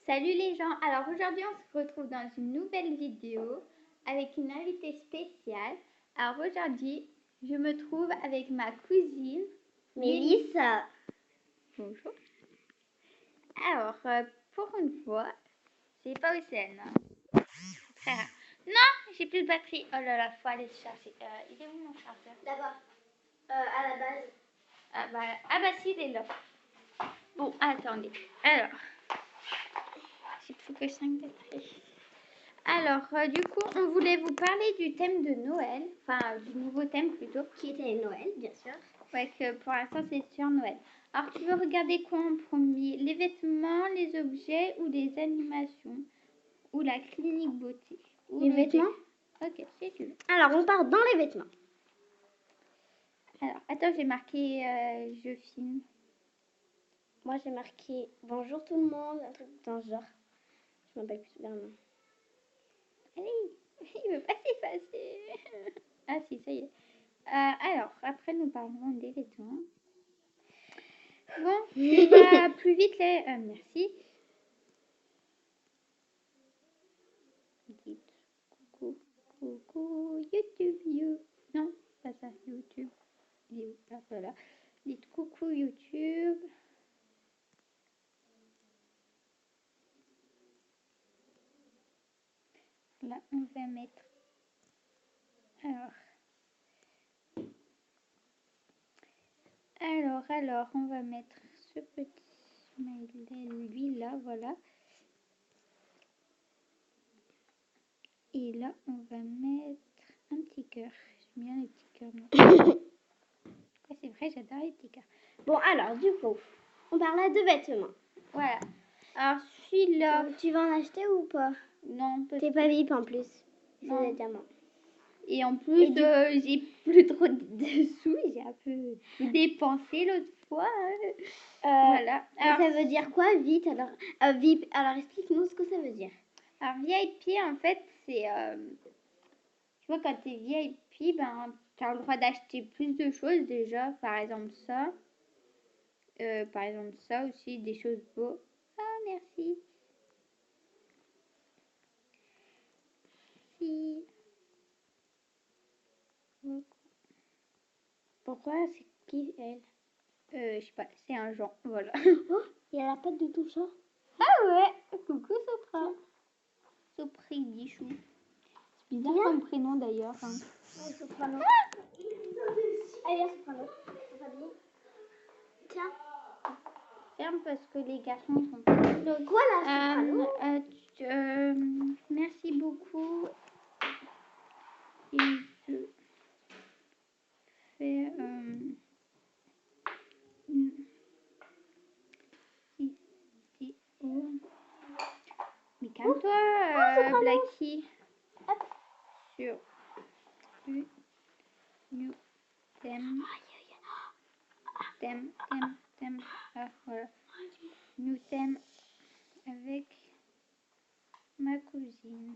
Salut les gens, alors aujourd'hui on se retrouve dans une nouvelle vidéo avec une invitée spéciale. Alors aujourd'hui je me trouve avec ma cousine Mélissa. Bonjour. Alors pour une fois, je sais pas où c'est elle, non. Très rare. Non, j'ai plus de batterie. Oh là là, faut aller se chercher. Il est où mon chargeur? D'abord, à la base. Ah bah si, il est là. Bon, attendez. Alors, j'ai plus que 5 batteries. Alors, du coup, on voulait vous parler du thème de Noël, enfin du nouveau thème plutôt. Qui était Noël, bien sûr. Ouais, que pour l'instant c'est sur Noël. Alors, tu veux regarder quoi en premier? Les vêtements, les objets ou les animations? Ou la clinique beauté? Ou Les vêtements? Ok, si tu veux. Alors, on part dans les vêtements. Alors, attends, j'ai marqué je filme. Moi, j'ai marqué bonjour tout le monde, un truc dans ce genre. Je m'appelle plus bien le nom. Allez, il veut pas s'effacer. Ah si, ça y est. Alors, après nous parlerons des vêtements. Bon, tu vas plus vite les... merci. Dites coucou, coucou, YouTube, you. Non, pas ça, YouTube. Ah, voilà. Dites coucou, YouTube. Là, on va mettre... Alors, on va mettre ce petit smiley, lui, là, voilà. Et là, on va mettre un petit cœur. J'aime bien les petits cœurs, moi. Ouais, c'est vrai, j'adore les petits cœurs. Bon, alors, du coup, on parlait de vêtements. Voilà. Alors, celui-là... Tu vas en acheter ou pas? Non, T'es pas VIP en plus. C'est Non. des diamants. Et en plus, j'ai plus trop de sous. J'ai un peu dépensé l'autre fois. Voilà. Alors, ça veut dire quoi, vite? Alors, VIP, alors explique-nous ce que ça veut dire. Alors, VIP, en fait, c'est... tu vois, quand t'es VIP, ben, t'as le droit d'acheter plus de choses déjà. Par exemple, ça. Par exemple, ça aussi, des choses beaux. Ah, merci. Si. Pourquoi? C'est qui, elle? Je sais pas, c'est un genre, voilà. Oh, il a la patte de tout ça. Ah ouais, coucou Sopra. Sopridichou. C'est bizarre comme prénom d'ailleurs. Hein. Ouais, Soprano. Allez, viens, Soprano. Tiens. Ferme parce que les garçons ils sont pas. Donc voilà, Soprano. Merci beaucoup. Et je fais une vidéo. Mais calme-toi, Blacky. Hop. Sur une new thème. Thème. Ah, voilà. New thème avec ma cousine.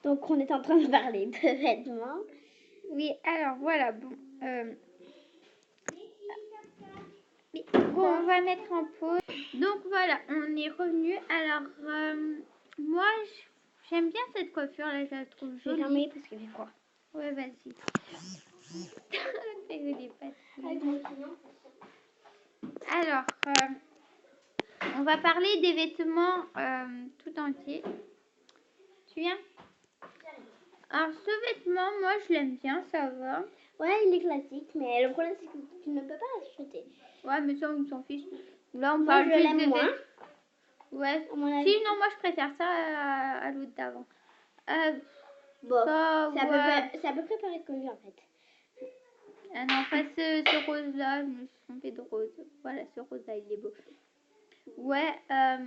Donc on est en train de parler de vêtements. Oui, alors voilà, bon. Bon, on va mettre en pause. Donc voilà, on est revenu. Alors, moi, j'aime bien cette coiffure là, je la trouve Je vais jolie. fermer parce qu'il fait froid. Ouais, vas-y. Alors, on va parler des vêtements tout entiers. Tu viens? Alors, ce vêtement, moi, je l'aime bien, ça va. Ouais, il est classique, mais le problème, c'est que tu ne peux pas l'acheter. Ouais, mais ça, on s'en fiche. Là, on Moi, parle je juste l'aime moins. Ouais. À mon avis. Si, non, moi, je préfère ça à l'autre d'avant. Bon, ça, c'est à peu près pareil que lui, en fait. Ah non, pas ce rose-là, je me suis trompée de rose. Voilà, ce rose-là, il est beau. Ouais, ça...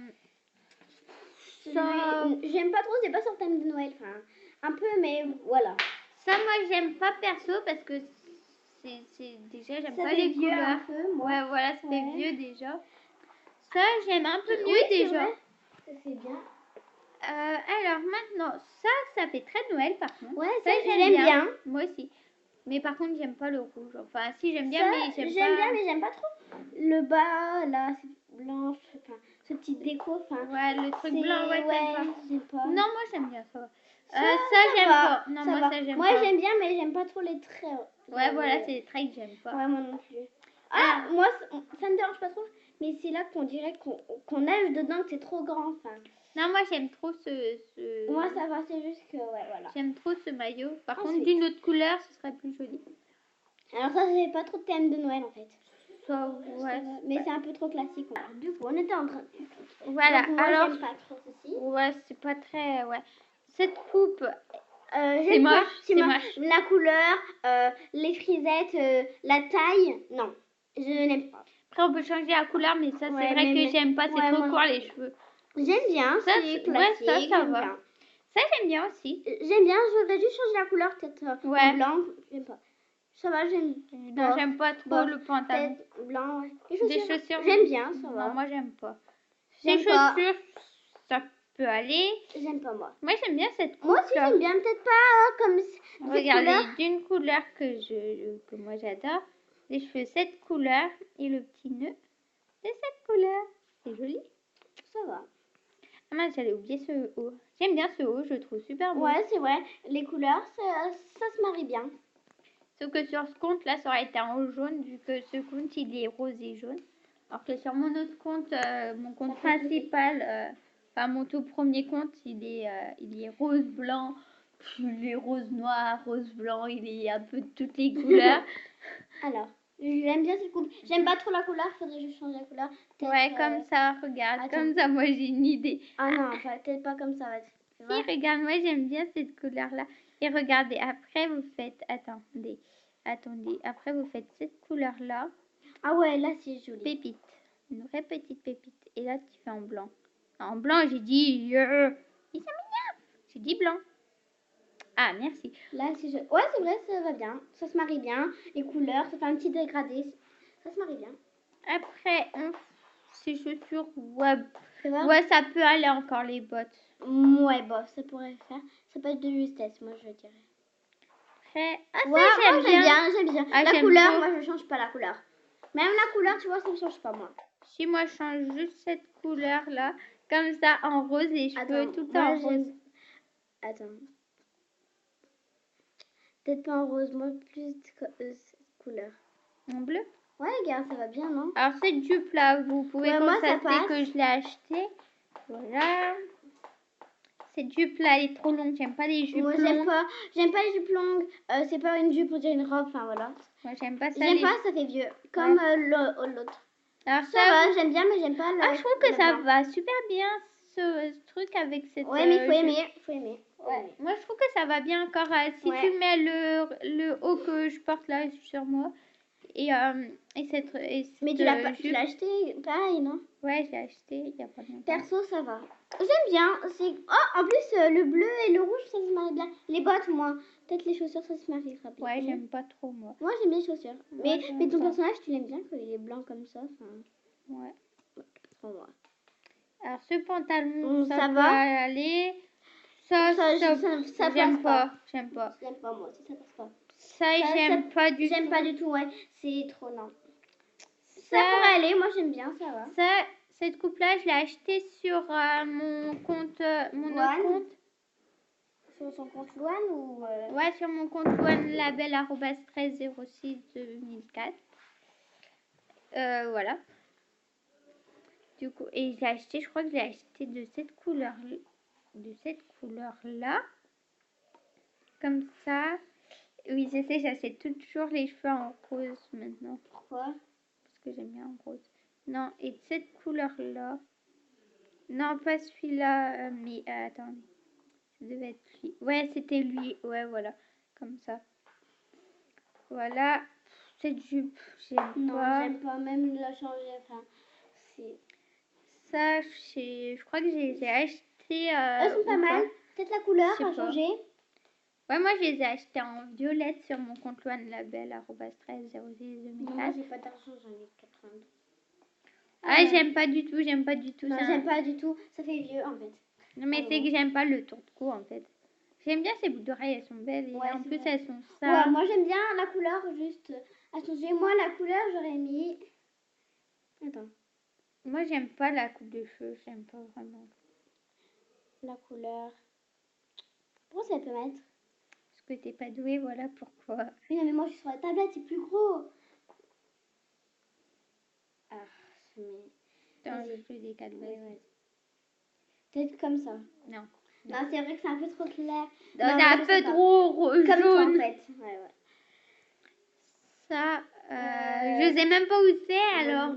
J'aime pas trop, c'est pas sur le thème de Noël. Enfin, un peu, mais voilà. Ça, moi, j'aime pas perso parce que c'est déjà, j'aime pas les vieux couleurs. Un peu, moi. Ouais, voilà, ça fait vieux déjà. Ça, j'aime un peu mieux Oui, déjà. Vrai. Ça fait bien. Alors maintenant, ça fait très Noël par contre. Ouais, ça j'aime bien. Moi aussi. Mais par contre, j'aime pas le rouge. Enfin, si, j'aime bien, Ça, mais j'aime pas. J'aime bien, mais j'aime pas trop. Le bas, là, c'est blanche. Enfin, ce petit déco. Enfin, Ouais, le truc c'est- blanc, ouais, t'aimes j'aime pas. pas. Non, moi j'aime bien ça. Ça, Ça j'aime va, pas. Non, ça moi va. ça j'aime Moi, pas. j'aime bien, mais j'aime pas trop les traits. Ouais, voilà, c'est les traits que j'aime pas. Ouais, moi non plus. Ah, moi, ça me dérange pas trop, mais c'est là qu'on dirait qu'on nage dedans, que c'est trop grand. Enfin, Non, moi j'aime trop ce... moi, ça va, c'est juste que, ouais, voilà. J'aime trop ce maillot. Par contre, Ensuite. d'une autre couleur, ce serait plus joli. Alors ça, c'est pas trop de thème de Noël, en fait. Ça, ouais. Mais c'est un peu trop classique. Alors, du coup, on était en train de... Voilà, Donc, moi, alors... j'aime pas trop ceci. Ouais, c'est pas très... Ouais. Cette coupe, c'est J'aime pas. moche, c'est moche. La couleur, les frisettes, la taille, non. Je n'aime pas. Après, on peut changer la couleur, mais ça, Ouais, c'est vrai mais- que j'aime pas. C'est ouais, trop moi non court, les cheveux. J'aime bien, Ça, c'est ouais, classique. ça j'aime va. bien. Ça, j'aime bien aussi. J'aime bien, je voudrais juste changer la couleur, peut-être Ouais. en blanc. J'aime pas. Ça va, j'aime. Non, j'aime pas trop bof, le pantalon. Peut-être blanc, ouais. Des chaussures, J'aime bien, ça non, va. moi, j'aime pas. J'aime Des pas. chaussures, ça peut aller. J'aime pas, moi. Moi, j'aime bien cette coupe. Moi aussi, j'aime bien, peut-être pas comme cette couleur. Regardez, d'une couleur que moi j'adore. Les cheveux, cette couleur. Et le petit nœud de cette couleur. C'est joli. Ça va. Ah mince, j'allais oublier ce haut. J'aime bien ce haut, je le trouve super beau. Ouais, c'est vrai. Les couleurs, ça se marie bien. Sauf que sur ce compte là, ça aurait été en jaune, vu que ce compte il est rose et jaune. Alors que sur mon autre compte, mon compte principal, enfin mon tout premier compte, il est rose blanc, puis il est rose noir, rose blanc, il est un peu de toutes les couleurs. Alors, j'aime bien cette coupe. J'aime pas trop la couleur, faudrait juste changer la couleur. Peut-être, Ouais, comme ça, regarde, attends. comme ça, moi j'ai une idée. Ah non, enfin, peut-être pas comme ça, vas-y. Tu vois. Si, regarde, moi j'aime bien cette couleur-là. Et regardez, après vous faites, attendez, après vous faites cette couleur-là, Ah ouais, là c'est joli. pépite, une vraie petite pépite. Et là tu fais en blanc. En blanc, j'ai dit, et ça m'énerve. J'ai dit blanc. Ah, merci. Là c'est joli. Ouais, c'est vrai, ça va bien. Ça se marie bien. Les couleurs, ça fait un petit dégradé. Ça se marie bien. Après, ces chaussures, ouais, Ça va. ouais, ça peut aller encore les bottes. Ouais, bof, ça pourrait faire. Ça peut être de justesse, moi je dirais. Après, ah ça Ouais, j'aime moi, bien. j'aime bien. Ah, la j'aime couleur, trop. moi je change pas la couleur. Même la couleur, tu vois, ça ne change pas moi. Si moi je change juste cette couleur là, comme ça en rose, les cheveux tout le temps en rose. Attends. Peut-être pas en rose, moi plus cette couleur. En bleu. Ouais, regarde, ça va bien, non? Alors cette jupe là, vous pouvez Ouais, moi, ça constater passe. que je l'ai achetée. Voilà. Cette jupe là, elle est trop longue. J'aime pas les jupes Moi, longues. j'aime pas les jupes longues. C'est pas une jupe, on dirait une robe. Enfin voilà. Moi j'aime pas ça. J'aime les- pas, ça fait vieux. Comme l'autre. Alors Ça va, j'aime bien, mais j'aime pas Ah, je trouve que le ça blanc. va super bien ce truc avec cette. Ouais, mais il faut jupe. aimer. Faut aimer. Ouais. Moi je trouve que ça va bien encore. Si Ouais. tu mets le haut que je porte là sur moi et cette. Mais tu jupe. l'as acheté pareil, non? Ouais, j'ai acheté il y a pas longtemps. Perso, ça va. J'aime bien. Oh, en plus, le bleu et le rouge, ça se marie bien. Les bottes, moi. Peut-être les chaussures, ça se mariera bien. Ouais, j'aime pas trop moi. Moi, j'aime bien les chaussures. Moi, Mais j'aime ton pas. personnage, tu l'aimes bien quand il est blanc comme ça. Enfin, Ouais. pour moi. Alors ce pantalon, ça ça peut va. aller. Ça j'aime passe pas. J'aime pas. J'aime pas, moi aussi, ça passe pas. Ça, j'aime pas du tout. J'aime pas du tout, ouais. C'est trop, non. Ça Ça, pourrait aller, moi j'aime bien, ça va. ça, cette coupe-là, je l'ai achetée sur mon compte, mon autre Luan. compte. Sur son compte Luan ou... Ouais, sur mon compte OneLabel @1306 2004. Voilà. Du coup, et j'ai acheté, je crois que j'ai acheté de cette couleur-là. Comme ça. Oui, je sais, j'achète toujours les cheveux en rose maintenant. Pourquoi? Parce que j'aime bien en rose. Non, et de cette couleur-là. Non, pas celui-là, mais attendez. Ça devait être lui. Ouais, c'était lui. Ouais, voilà. Comme ça. Voilà. Cette jupe, j'aime Non, pas. j'aime pas, même la changer, enfin, c'est... Ça, je crois que j'ai acheté. Elles sont pas ou mal. Peut-être la couleur Je sais à pas. changer. Ouais, moi, je les ai achetés en violette sur mon compte OneLabel @1306 Non, 2004. moi j'ai pas d'argent, j'en ai 92. Ah, j'aime pas du tout, j'aime pas du tout. Non, ça. j'aime pas du tout. Ça fait vieux, en fait. Non, mais c'est que j'aime pas le tour de cou en fait. J'aime bien ces boucles d'oreilles, elles sont belles et Ouais, en c'est plus vrai. elles sont ça. Ouais, moi j'aime bien la couleur juste à changer. Moi, la couleur, j'aurais mis... Attends, Moi, j'aime pas la coupe de cheveux. J'aime pas vraiment. la couleur. Pourquoi ça peut mettre? Parce que t'es pas douée, voilà pourquoi. Oui, non, mais moi je suis sur la tablette, c'est plus gros. Ah, mais. Attends, Vas-y. je te décale. Ouais, ouais. Peut-être comme ça. Non. Non, c'est vrai que c'est un peu trop clair. Non, Non, c'est un je sais peu pas. trop Comme toi, en jaune. fait. Ouais, ouais. Ça, je sais même pas où c'est alors.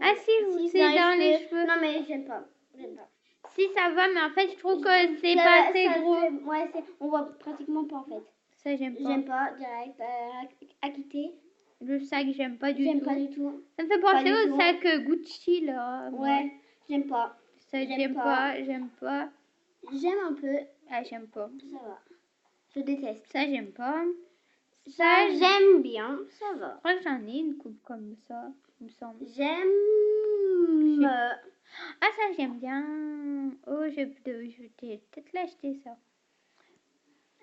Ah si, Si, c'est dans les cheveux. Non, mais j'aime pas. J'aime pas. Si ça va, mais en fait, je trouve que c'est Ça- pas assez ça, gros. Ouais, on voit pratiquement pas en fait. Ça, j'aime pas. J'aime pas, direct. Acquitté. Le sac, j'aime pas du J'aime tout. pas du tout. Ça me fait Pas penser du au tout. sac Gucci là. Ouais, j'aime pas. Ça, j'aime pas. J'aime pas. J'aime un peu. Ah, j'aime pas. Ça va. Je déteste. Ça, j'aime pas. Ça, j'aime bien. Ça va. Je crois que j'en ai une coupe comme ça, il me semble. J'aime. Ah, ça, j'aime bien. Oh, je vais peut-être l'acheter, ça.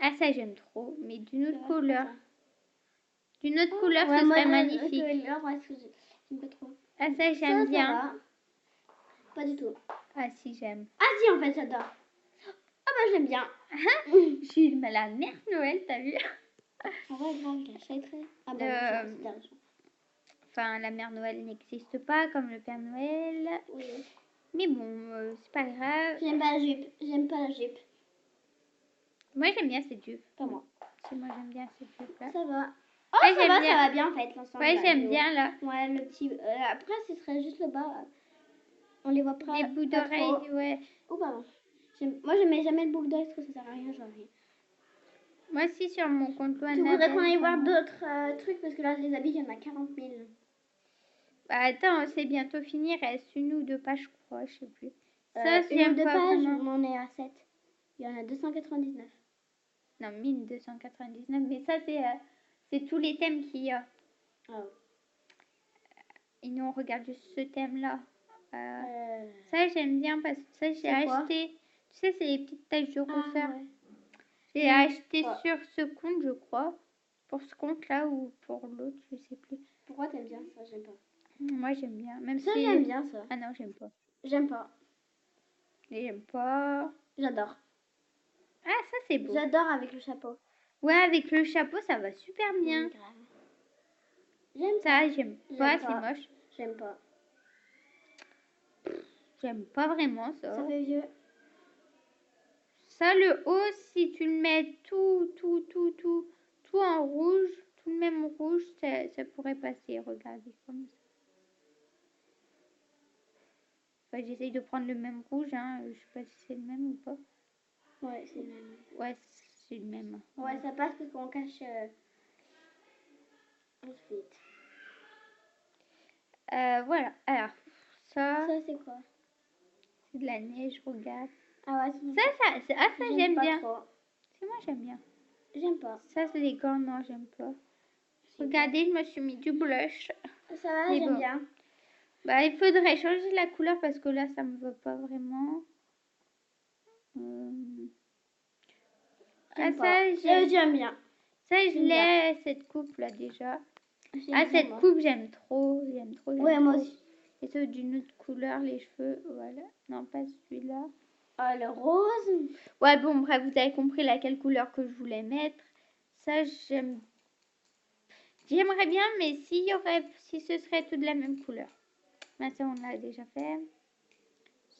Ah, ça, j'aime trop. Mais d'une autre couleur. D'une autre couleur, Ouais, ce moi, serait ouais, magnifique. j'aime pas trop. Ah, ça, j'aime bien. Ça va. Pas du tout. Ah, si, j'aime. Ah si, en fait, j'adore. Ah bah, j'aime bien. Je suis la mère Noël, t'as vu? En vrai, grave, je l'achèterais. Ah bah, c'est d'argent. Enfin, la mère Noël n'existe pas comme le Père Noël. Oui. Mais bon, c'est pas grave. J'aime pas la jupe. J'aime pas la jupe. Moi, j'aime bien cette jupe. Pas moi. Si, moi, j'aime bien cette jupe-là. Ça va. Oh, Ouais, ça va bien en fait, l'ensemble. Ouais, là, j'aime le haut. bien, là. Ouais, le petit. Après, ce serait juste le bas. On les voit pas. Des bouts pas d'oreilles, trop. ouais. Oh, pardon. Moi, je mets jamais le boucle d'oreille parce que ça sert à rien, j'en ai. Moi aussi, sur mon compte Tu voudrais qu'on aille voir d'autres trucs parce que là, les habits, il y en a 40 000. Bah, attends, c'est bientôt fini. Il reste une ou deux pages, je crois, je sais plus. Ça, Une ou j'aime deux pas pages, vraiment. on en est à 7. Il y en a 299. Non, 1299. Mais ça, c'est tous les thèmes qu'il y a. Ah Et nous, on regarde juste ce thème-là. ouais. Ça, j'aime bien parce que ça, j'ai C'est quoi acheté. Tu sais, c'est les petites taches de rousseur. Ouais. J'ai acheté Ouais. sur ce compte, je crois. Pour ce compte-là ou pour l'autre, je sais plus. Pourquoi t'aimes bien ça? J'aime pas. Moi, j'aime bien. Même Ça, si... j'aime bien ça. Ah non, j'aime pas. J'aime pas. J'aime pas. J'adore. Ah, ça, c'est beau. J'adore avec le chapeau. Ouais, avec le chapeau, ça va super bien. Grave. J'aime Ça, j'aime pas, c'est pas. moche. J'aime pas. J'aime pas vraiment ça. Ça fait vieux. Ça, le haut, si tu le mets tout en rouge, tout le même rouge, ça pourrait passer. Regardez comme ça. Enfin, j'essaye de prendre le même rouge, hein. Je sais pas si c'est le même ou pas. Ouais, c'est le même. Ouais, c'est le même. Ouais, ça passe parce qu'on cache ensuite. Voilà. Alors, ça, Ça, c'est quoi? c'est de la neige, regarde. Ah ouais, Ça, j'aime bien. Trop. C'est moi, j'aime bien. J'aime pas. Ça, c'est des gants, non, j'aime pas. Regardez, je me suis mis du blush. Ça va, Mais j'aime bon. bien. Bah, il faudrait changer la couleur parce que là, ça me va pas vraiment. Ah, ça, J'aime bien. Ça, je J'aime bien. l'ai, cette coupe-là, déjà. J'aime Ah, bien, cette moi. coupe, j'aime trop. J'aime trop. Ouais, moi aussi. Et ça, d'une autre couleur, les cheveux. Voilà. Non, pas celui-là. Ah, le rose. Ouais, bon, bref, vous avez compris laquelle couleur que je voulais mettre. Ça, j'aimerais bien, mais si ce serait tout de la même couleur. Mais ça, on l'a déjà fait.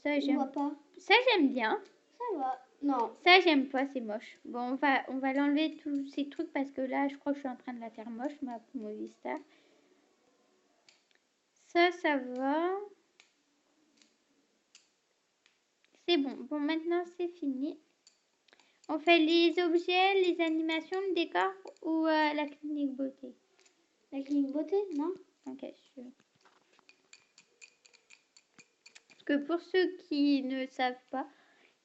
Ça, Je vois pas. Ça, j'aime bien. Ça va. Non. Ça, j'aime pas, c'est moche. Bon, on va l'enlever tous ces trucs parce que là, je crois que je suis en train de la faire moche, ma Movistar. Ça va. C'est bon. Bon, maintenant, c'est fini. On fait les objets, les animations, le décor ou la clinique beauté? La clinique beauté, non? Ok, Parce que pour ceux qui ne savent pas,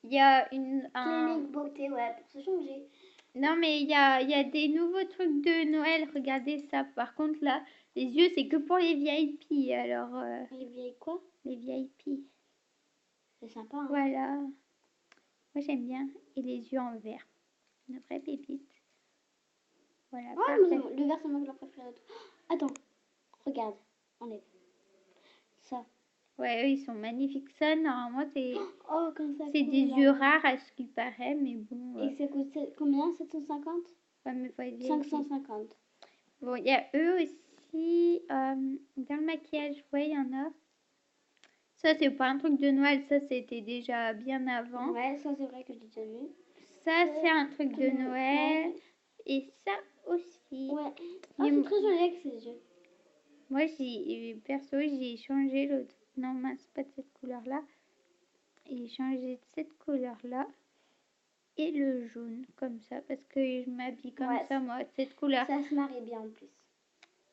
il y a Clinique beauté, ouais, pour se changer. Non, mais il y a des nouveaux trucs de Noël. Regardez ça. Par contre, là, les yeux, c'est que pour les VIP. Alors, Les vieilles quoi? les VIP. C'est sympa, hein? Voilà. Moi, j'aime bien. Et les yeux en vert. Une vraie pépite. Voilà, Ouais, parfait. le vert, c'est ma couleur préférée. Attends, regarde, enlève. Ça. Ouais, eux, ils sont magnifiques. Ça, normalement, Oh, comme ça. c'est des yeux rares à ce qu'il paraît, mais bon. Et ça coûte combien? 750? Ouais, mais faut être 550. Bon, il y a eux aussi. Dans le maquillage, ouais, il y en a. Ça, c'est pas un truc de Noël, ça, c'était déjà bien avant. Ouais, ça c'est vrai que j'ai déjà vu. Ça, c'est un truc de Comme Noël. Et ça aussi. Ouais. Et Oh, c'est très joli avec ces yeux. moi, perso, j'ai changé l'autre. Non, mince, pas de cette couleur-là. J'ai changé de cette couleur-là. Et le jaune, comme ça, parce que je m'habille comme Ouais, ça, moi, de cette couleur. Ça se marie bien en plus.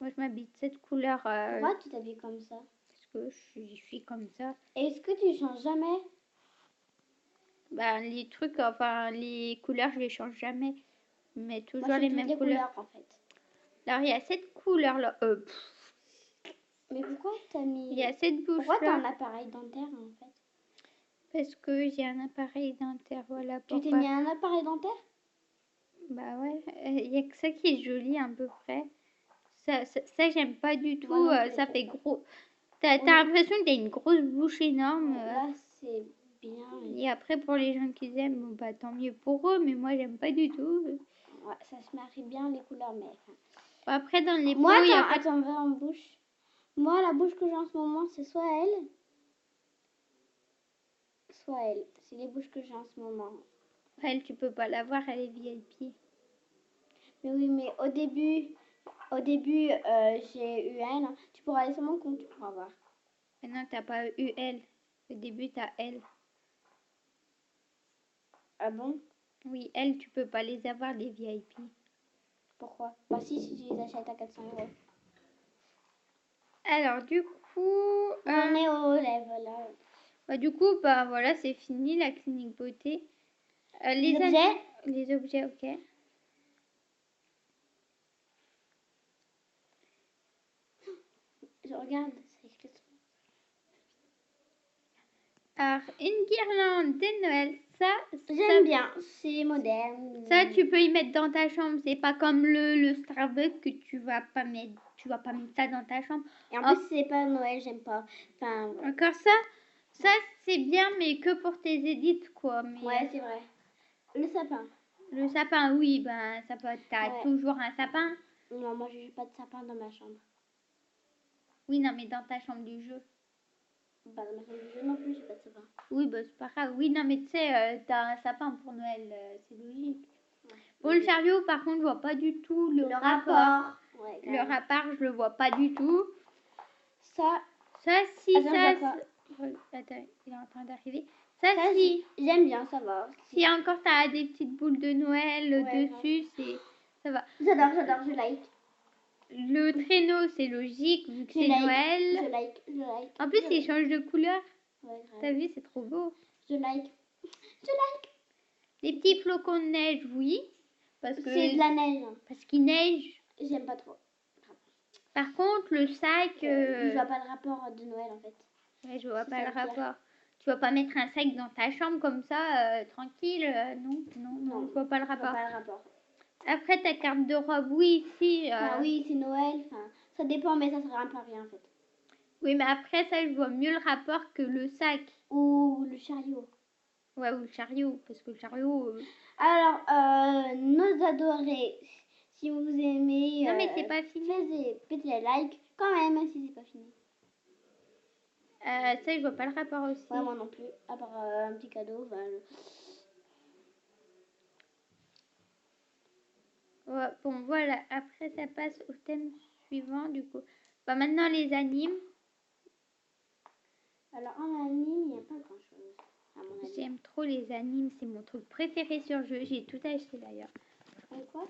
Moi, je m'habille de cette couleur. Pourquoi tu t'habilles comme ça? Parce que je suis comme ça. Est-ce que tu changes jamais? Ben, les trucs, enfin, les couleurs, je les change jamais. Mais toujours Moi, je les fais toutes mêmes les couleurs. couleurs en fait. Alors, il y a cette couleur-là. Mais pourquoi t'as mis... Il y a cette Pourquoi t'as un bouche-là. appareil dentaire en fait? Parce que j'ai un appareil dentaire, voilà Tu t'es pourquoi. mis un appareil dentaire? Bah ouais, il y a que ça qui est joli à peu près. Ça j'aime pas du tout, Moi non plus. ça fait gros. T'as Oui. l'impression que t'as une grosse bouche énorme. Là c'est bien. Et après pour les gens qui aiment, bon, bah tant mieux pour eux, mais moi j'aime pas du tout. Ouais, ça se marie bien les couleurs, mais... Après dans les Moi, peaux, il y a attends, va en bouche. Moi, la bouche que j'ai en ce moment, c'est soit elle, soit elle. C'est les bouches que j'ai en ce moment. elle, tu peux pas la voir, elle est VIP. Mais oui, mais au début, j'ai eu elle. Tu pourras aller sur mon compte, tu pourras voir. Maintenant t'as pas eu elle. Au début t'as elle. Ah bon? Oui, elle, tu peux pas les avoir, les VIP. Pourquoi? Bah si tu les achètes à 400 €. Alors du coup, On est aux lèvres là. bah, du coup, bah voilà, c'est fini la clinique beauté. Les objets? Les objets, ok. Je regarde, c'est écrit. Alors, une guirlande de Noël, ça, J'aime bien, c'est moderne. ça, tu peux y mettre dans ta chambre. C'est pas comme le Starbucks que tu vas pas mettre ça dans ta chambre. Et en plus, c'est pas Noël, j'aime pas. Enfin, ouais. Encore ça c'est bien, mais que pour tes édits, quoi. Mais, Ouais, c'est vrai. Le sapin. le sapin, oui, ben, t'as Ouais. toujours un sapin. Non, moi, j'ai pas de sapin dans ma chambre. Oui, non, mais dans ta chambre du jeu. Bah, dans ma chambre du jeu non plus, j'ai pas de sapin. Oui, bah, c'est pas grave. Oui, non, mais tu sais, t'as un sapin pour Noël, c'est logique. Ouais. Pour le chariot, par contre, je vois pas du tout le rapport. Ouais, Le rapport, je le vois pas du tout. Ça, Si, attends, ça. je vois Attends, il est en train d'arriver. Ça, ça, si. j'aime bien, ça va. Si encore t'as des petites boules de Noël Ouais, dessus, ça va. J'adore, je like. Le traîneau, c'est logique vu que Je c'est like, Noël. je like. En plus, je il like. change de couleur. Ouais, T'as grave. vu, c'est trop beau. Je like. Je like. Les petits flocons de neige, oui. Parce que C'est de la neige. parce qu'il neige. J'aime pas trop. Par contre, le sac. Je vois pas le rapport de Noël en fait. Ouais, je vois C'est pas ça le le pire. rapport. Tu vas pas mettre un sac dans ta chambre comme ça, tranquille. Non, je vois pas le Je vois rapport. pas le rapport. Après, ta carte de robe, oui, si. Enfin, oui, c'est Noël. Enfin, ça dépend, mais ça sert un peu à rien en fait. Oui, mais après, ça, je vois mieux le rapport que le sac. Ou le chariot. Ouais, ou le chariot, parce que le chariot. Alors, nos adorés, si vous aimez, Non, mais c'est pas fini. mettez les likes quand même, si c'est pas fini. Ça, je vois pas le rapport aussi. Ouais, moi non plus, à part un petit cadeau. Ouais, bon, voilà. Après, ça passe au thème suivant, du coup. Bah, maintenant, les animes. Alors, en anime, il n'y a pas grand chose, à mon avis. J'aime trop les animes, c'est mon truc préféré sur jeu. J'ai tout acheté d'ailleurs. Quoi?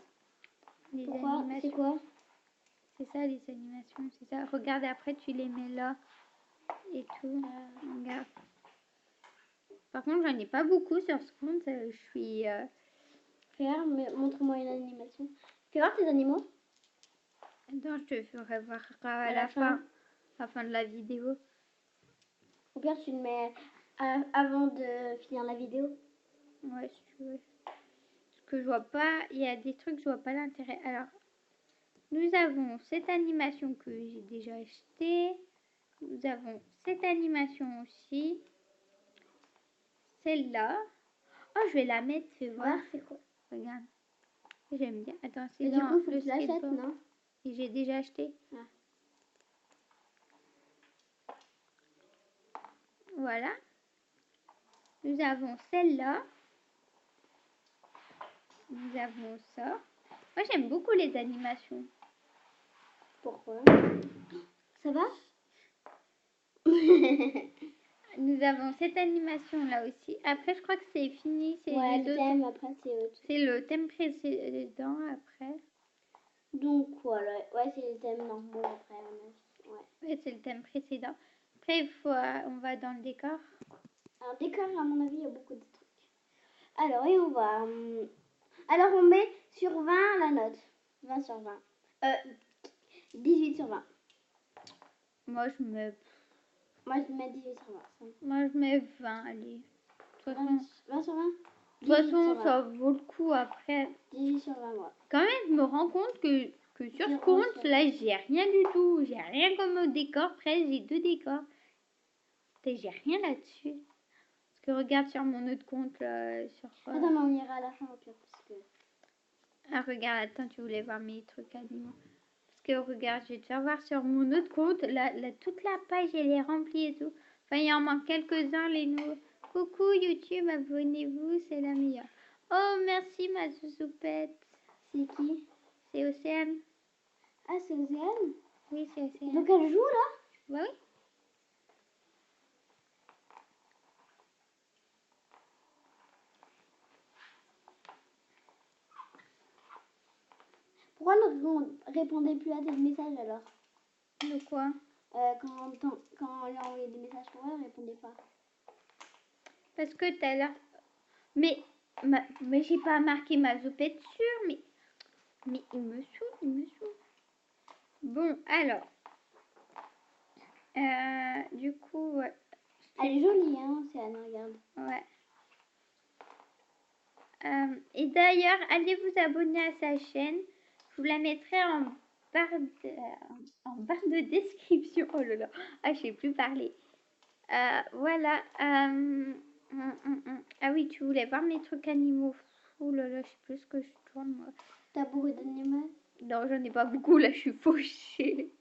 Les Pourquoi? animations. C'est quoi? C'est ça, les animations, c'est ça. Regarde, après, tu les mets là et tout. Regarde. Par contre, j'en ai pas beaucoup sur ce compte. Je suis. Regarde, montre-moi une animation. Fais voir tes animaux. Attends, je te ferai voir à la fin. la fin de la vidéo. Ou bien tu le mets avant de finir la vidéo. Ouais, si tu veux. Parce que je vois pas, il y a des trucs, je vois pas l'intérêt. Alors, nous avons cette animation que j'ai déjà achetée. Nous avons cette animation aussi. Celle-là. Oh, je vais la mettre, fais voir. c'est quoi? Regarde. J'aime bien. Attends, c'est Et du dans coup, faut le que tu l'achètes, skateboard. non? Et j'ai déjà acheté. Ah. Voilà. Nous avons celle-là. Nous avons ça. Moi, j'aime beaucoup les animations. Pourquoi? Ça va? Nous avons cette animation-là aussi. Après, je crois que c'est fini. C'est Ouais, les le autres. thème, après, c'est autre. C'est le thème précédent après. Donc, voilà. Ouais, c'est le thème normaux après. Ouais. Ouais, c'est le thème précédent. Après, on va dans le décor. Alors, décor, à mon avis, il y a beaucoup de trucs. Alors, et on va... Alors, on met sur 20 la note. 20 sur 20. 18 sur 20. Moi, je mets Moi, je mets 18 sur 20. Moi, je mets 20, allez. De toute façon, 20 sur 20? de toute façon, ça vaut le coup après. 18 sur 20, ouais. Quand même, je me rends compte que sur ce compte, là, j'ai rien du tout. J'ai rien comme décor. Après, j'ai 2 décors. J'ai rien là-dessus. Parce que regarde sur mon autre compte, là, sur... Attends, mais on ira à la fin au pire, parce que... Ah, regarde, attends, tu voulais voir mes trucs animaux. Parce que regarde, je vais te faire voir sur mon autre compte. Là, toute la page, elle est remplie et tout. Enfin, il y en manque quelques-uns, les nouveaux. Coucou YouTube, abonnez-vous, c'est la meilleure. Oh, merci ma sousoupette. C'est qui? C'est Océane. Ah, c'est Océane? Oui, c'est Océane. Donc elle joue là? Bah oui. Pourquoi ne répondez plus à tes messages alors? De quoi? Quand on lui a envoyé des messages pour elle, elle répondait pas. Parce que tout à l'heure... Mais j'ai pas marqué ma zoupette sûre, mais il me saoule. Bon, alors... du coup, ouais. Elle est jolie, hein, Océane, regarde. Ouais. Et d'ailleurs, allez vous abonner à sa chaîne. Je vous la mettrai en barre de description. Oh là là, ah, je sais plus parler. Voilà. Ah oui, tu voulais voir mes trucs animaux. Oh là là, je sais plus ce que je tourne moi. T'as beaucoup d'animaux? Non, j'en ai pas beaucoup là, je suis fauchée.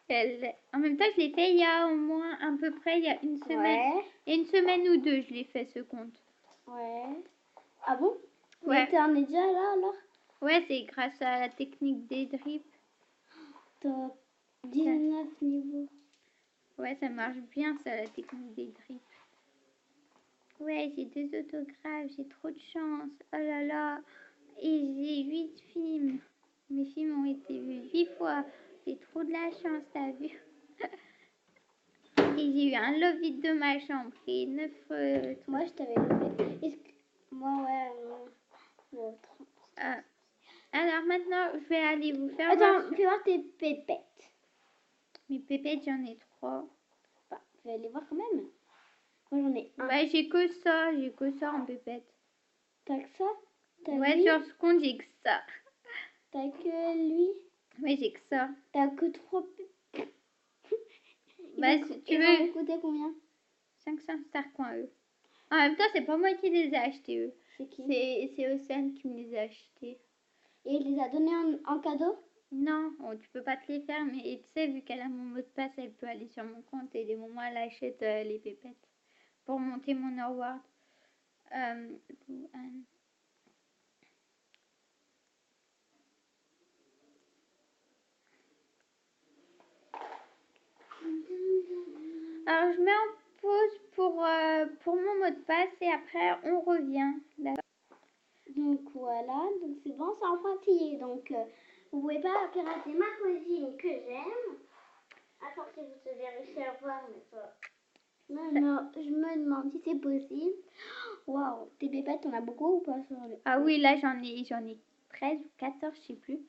En même temps, je l'ai fait il y a au moins à peu près il y a une semaine. Ouais. Et une semaine ou deux, je l'ai fait ce compte. Ouais. Ah bon? Ouais. Mais t'en es déjà là alors? Ouais, c'est grâce à la technique des drips. T'as 19 niveaux. Ouais, ça marche bien ça, la technique des drips. Ouais, j'ai 2 autographes, j'ai trop de chance. Oh là là. Et j'ai 8 films. Mes films ont été vus 8 fois. J'ai trop de la chance, t'as vu? Et j'ai eu un love it de ma chambre et 9... Moi, je t'avais levé. Moi, ouais. Bon, alors maintenant, je vais aller vous faire Attends, voir. fais voir tes pépettes. Mes pépettes, j'en ai 3. Bah, fais aller voir quand même. Moi, j'en ai un. Bah, j'ai que ça en pépettes. T'as que ça? Ouais, sur ce compte, j'ai que ça. T'as que lui? Ouais, j'ai que ça. T'as que 3 pépettes. Bah, si tu Ils veux... vont coûter combien? 500 star coins, eux. En même temps, c'est pas moi qui les ai achetés, eux. C'est qui? C'est Océane qui me les a achetés. Et il les a donnés en cadeau? Non, tu peux pas te les faire, mais tu sais, vu qu'elle a mon mot de passe, elle peut aller sur mon compte et des moments, elle achète les pépettes pour monter mon award. Alors, je mets en pause pour mon mot de passe et après, on revient. D'accord. Donc voilà, donc c'est bon, c'est en pointillé. Donc vous pouvez pas pirater ma cousine que j'aime. Attends si vous avez réussi à voir, mais ça. Non, je me demande si c'est possible. Waouh, tes pépettes, on a beaucoup ou pas sur le... Ah oui, là, j'en ai 13 ou 14, je sais plus.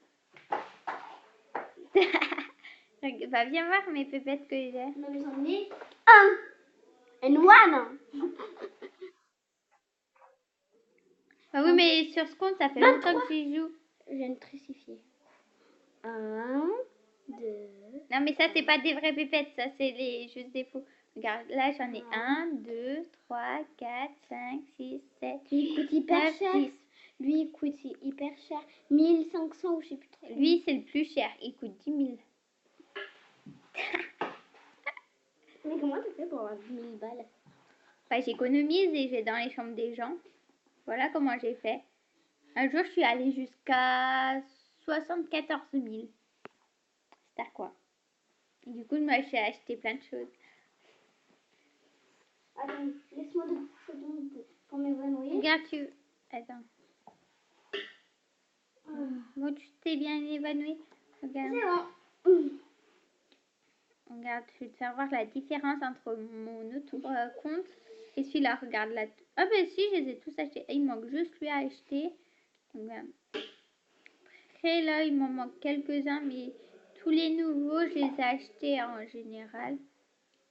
Bah, viens voir mes pépettes que j'ai. Non, mais j'en ai un. And one. Ah oui, mais sur ce compte, ça fait 23. longtemps que j'y joue. Je viens de trucifier. 1, 2. Non, mais ça, c'est pas des vraies pépettes, ça, c'est les juste des faux. Regarde, là, j'en ai 1, 2, 3, 4, 5, 6, 7, Lui, il coûte hyper 9, cher. 10. Lui, il coûte hyper cher. 1500 ou je sais plus trop. Lui, c'est le plus cher, il coûte 10 000. Mais comment tu fais pour avoir 10 000 balles? Enfin, j'économise et j'ai dans les chambres des gens. Voilà comment j'ai fait. Un jour, je suis allée jusqu'à 74 000. C'est à quoi? Et du coup, moi, j'ai acheté plein de choses. Attends, laisse-moi 2 secondes pour m'évanouir. Regarde, tu... Attends. Bon, tu t'es bien évanouie. Regarde. C'est bon. Regarde, je vais te faire voir la différence entre mon autre compte et celui-là. Regarde là. Ah ben si, je les ai tous achetés. Il manque juste lui à acheter. Regarde. Après là, il m'en manque quelques-uns, mais tous les nouveaux, je les ai achetés en général.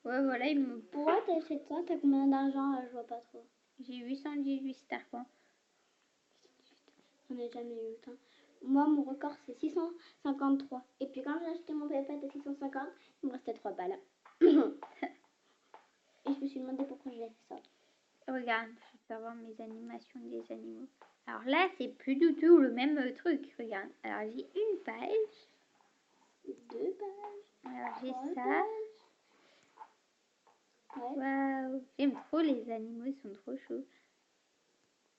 Ouais, voilà, il me... Pourquoi t'achètes ça? T'as combien d'argent? Je vois pas trop. J'ai 818 starpoints. J'en ai jamais eu autant. Moi, mon record, c'est 653. Et puis quand j'ai acheté mon PayPal de 650, il me restait 3 balles. Et je me suis demandé pourquoi j'ai fait ça. Regarde, je vais faire voir mes animations des animaux. Alors là, c'est plus du tout le même truc. Regarde. Alors j'ai une page. 2 pages. Alors j'ai 3 ça. pages. Ouais. Waouh, j'aime trop les animaux, ils sont trop chauds.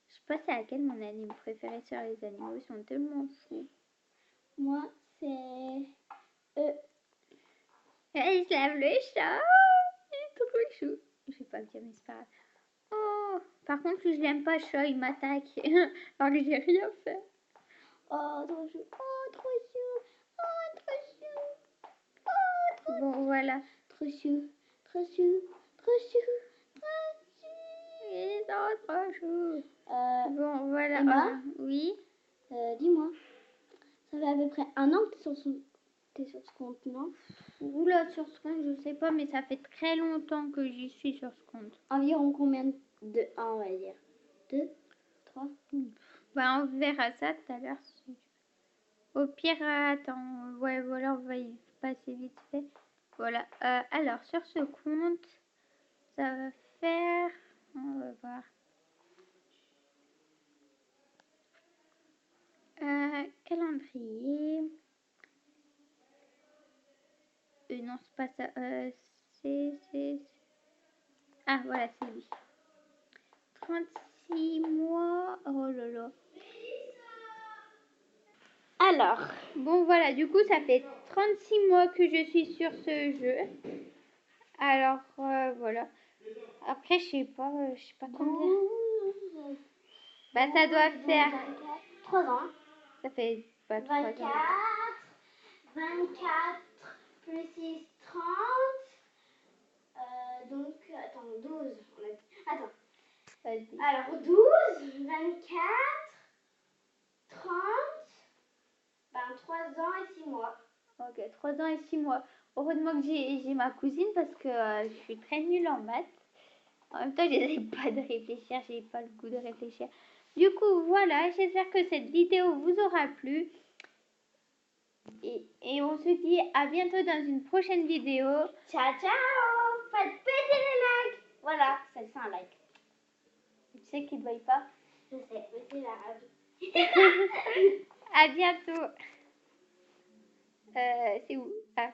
Je sais pas c'est laquelle mon anime préféré sur les animaux, ils sont tellement chauds. Moi, c'est... Et il se lave le chat, il est trop chou. Je vais pas le dire, mais c'est pas grave. Oh, par contre, je l'aime pas, chat, il m'attaque. Alors que j'ai rien fait. Oh, trop chou. Oh, trop chou. Oh, trop chou. Oh, trop Bon, voilà. Trop chou. Trop chou. Trop chou. Trop chou. Ils sont trop chou. Bon, voilà. Emma, oui. dis-moi, ça fait à peu près 1 an que t'es sur ce compte, non? Oula, sur ce compte, je sais pas, mais ça fait très longtemps que j'y suis sur ce compte. Environ combien de ans, on va dire? 2, 3? Bah, on verra ça tout à l'heure. Au pire, attends, ouais, voilà, on va y passer vite fait. Voilà, alors sur ce compte, ça va faire, on va voir. Calendrier. Non, c'est pas ça. C'est... Ah, voilà, c'est lui. 36 mois. Oh là là. Alors, Bon, voilà, du coup, ça fait 36 mois que je suis sur ce jeu. Alors, voilà. Après, je sais pas combien. 12, Bah, ça doit faire... 3 ans. Ça fait pas 3 24, ans. 24 plus 6, 30. Donc, attends, 12. Attends. Vas-y. Alors, 12, 24, 30, ben 3 ans et 6 mois. Ok, 3 ans et 6 mois. Heureusement que j'ai ma cousine parce que je suis très nulle en maths. En même temps, j'essaie pas de réfléchir, j'ai pas le goût de réfléchir. Du coup, voilà, j'espère que cette vidéo vous aura plu. Et on se dit à bientôt dans une prochaine vidéo. Ciao, ciao. Faites péter les likes. Voilà, c'est ça un like. Tu sais qu'il ne voit pas. Je sais, mais c'est la rage. À bientôt. C'est où? Ah.